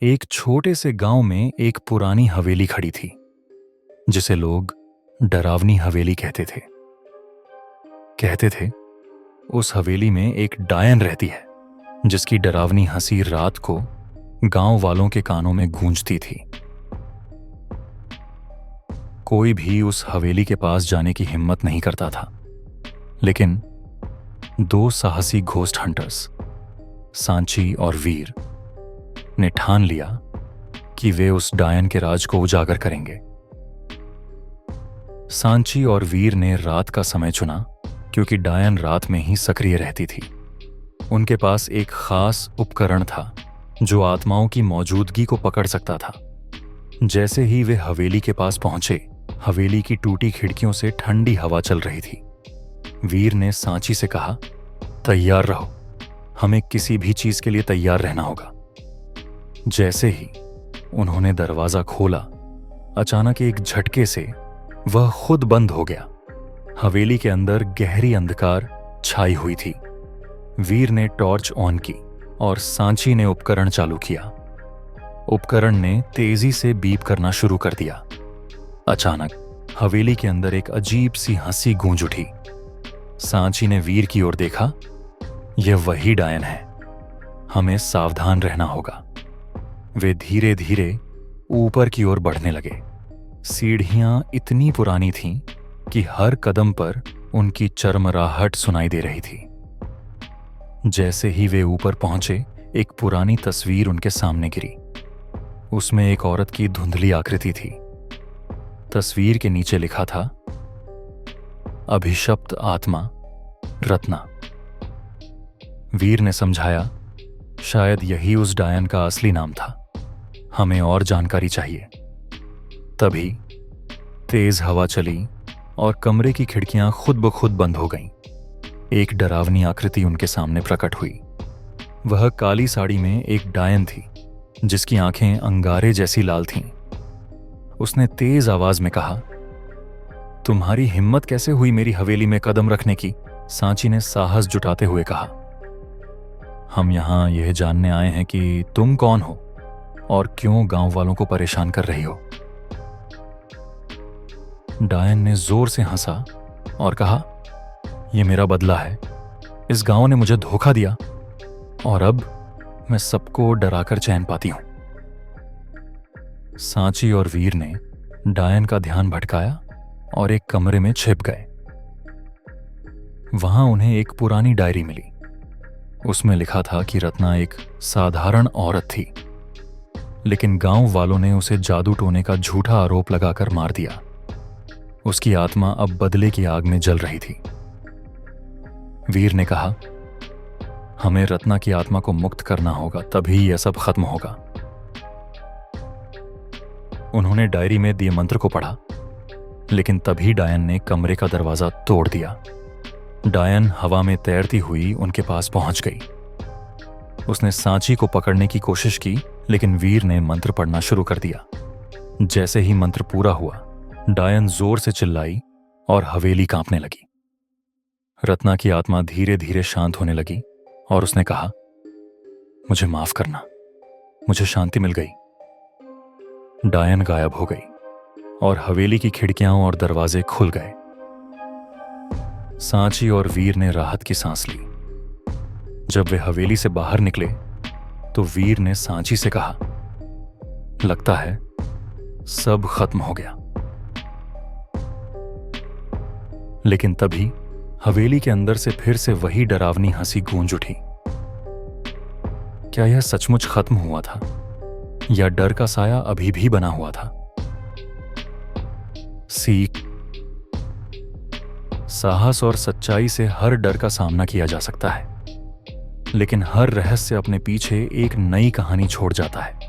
एक छोटे से गांव में एक पुरानी हवेली खड़ी थी जिसे लोग डरावनी हवेली कहते थे। कहते थे उस हवेली में एक डायन रहती है जिसकी डरावनी हंसी रात को गांव वालों के कानों में गूंजती थी। कोई भी उस हवेली के पास जाने की हिम्मत नहीं करता था, लेकिन दो साहसी घोस्ट हंटर्स सांची और वीर ने ठान लिया कि वे उस डायन के राज को उजागर करेंगे। सांची और वीर ने रात का समय चुना क्योंकि डायन रात में ही सक्रिय रहती थी। उनके पास एक खास उपकरण था जो आत्माओं की मौजूदगी को पकड़ सकता था। जैसे ही वे हवेली के पास पहुंचे, हवेली की टूटी खिड़कियों से ठंडी हवा चल रही थी। वीर ने सांची से कहा, तैयार रहो, हमें किसी भी चीज के लिए तैयार रहना होगा। जैसे ही उन्होंने दरवाजा खोला, अचानक एक झटके से वह खुद बंद हो गया। हवेली के अंदर गहरी अंधकार छाई हुई थी। वीर ने टॉर्च ऑन की और सांची ने उपकरण चालू किया। उपकरण ने तेजी से बीप करना शुरू कर दिया। अचानक हवेली के अंदर एक अजीब सी हंसी गूंज उठी। सांची ने वीर की ओर देखा। यह वही डायन है, हमें सावधान रहना होगा। वे धीरे धीरे ऊपर की ओर बढ़ने लगे। सीढ़ियां इतनी पुरानी थीं कि हर कदम पर उनकी चरमराहट सुनाई दे रही थी। जैसे ही वे ऊपर पहुंचे, एक पुरानी तस्वीर उनके सामने गिरी। उसमें एक औरत की धुंधली आकृति थी। तस्वीर के नीचे लिखा था, अभिशप्त आत्मा रत्ना। वीर ने समझाया, शायद यही उस डायन का असली नाम था, हमें और जानकारी चाहिए। तभी तेज हवा चली और कमरे की खिड़कियां खुद ब खुद बंद हो गईं। एक डरावनी आकृति उनके सामने प्रकट हुई। वह काली साड़ी में एक डायन थी जिसकी आंखें अंगारे जैसी लाल थीं। उसने तेज आवाज में कहा, तुम्हारी हिम्मत कैसे हुई मेरी हवेली में कदम रखने की? सांची ने साहस जुटाते हुए कहा, हम यहां यह जानने आए हैं कि तुम कौन हो और क्यों गांव वालों को परेशान कर रही हो। डायन ने जोर से हंसा और कहा, यह मेरा बदला है। इस गांव ने मुझे धोखा दिया और अब मैं सबको डराकर चैन पाती हूं। सांची और वीर ने डायन का ध्यान भटकाया और एक कमरे में छिप गए। वहां उन्हें एक पुरानी डायरी मिली। उसमें लिखा था कि रत्ना एक साधारण औरत थी, लेकिन गांव वालों ने उसे जादू टोने का झूठा आरोप लगाकर मार दिया। उसकी आत्मा अब बदले की आग में जल रही थी। वीर ने कहा, हमें रत्ना की आत्मा को मुक्त करना होगा, तभी यह सब खत्म होगा। उन्होंने डायरी में दिए मंत्र को पढ़ा, लेकिन तभी डायन ने कमरे का दरवाजा तोड़ दिया। डायन हवा में तैरती हुई उनके पास पहुंच गई। उसने सांची को पकड़ने की कोशिश की, लेकिन वीर ने मंत्र पढ़ना शुरू कर दिया। जैसे ही मंत्र पूरा हुआ, डायन जोर से चिल्लाई और हवेली कांपने लगी। रत्ना की आत्मा धीरे धीरे शांत होने लगी और उसने कहा, मुझे माफ करना, मुझे शांति मिल गई। डायन गायब हो गई और हवेली की खिड़कियां और दरवाजे खुल गए। सांची और वीर ने राहत की सांस ली। जब वे हवेली से बाहर निकले तो वीर ने सांची से कहा, लगता है सब खत्म हो गया। लेकिन तभी हवेली के अंदर से फिर से वही डरावनी हंसी गूंज उठी। क्या यह सचमुच खत्म हुआ था या डर का साया अभी भी बना हुआ था? सीख, साहस और सच्चाई से हर डर का सामना किया जा सकता है, लेकिन हर रहस्य अपने पीछे एक नई कहानी छोड़ जाता है।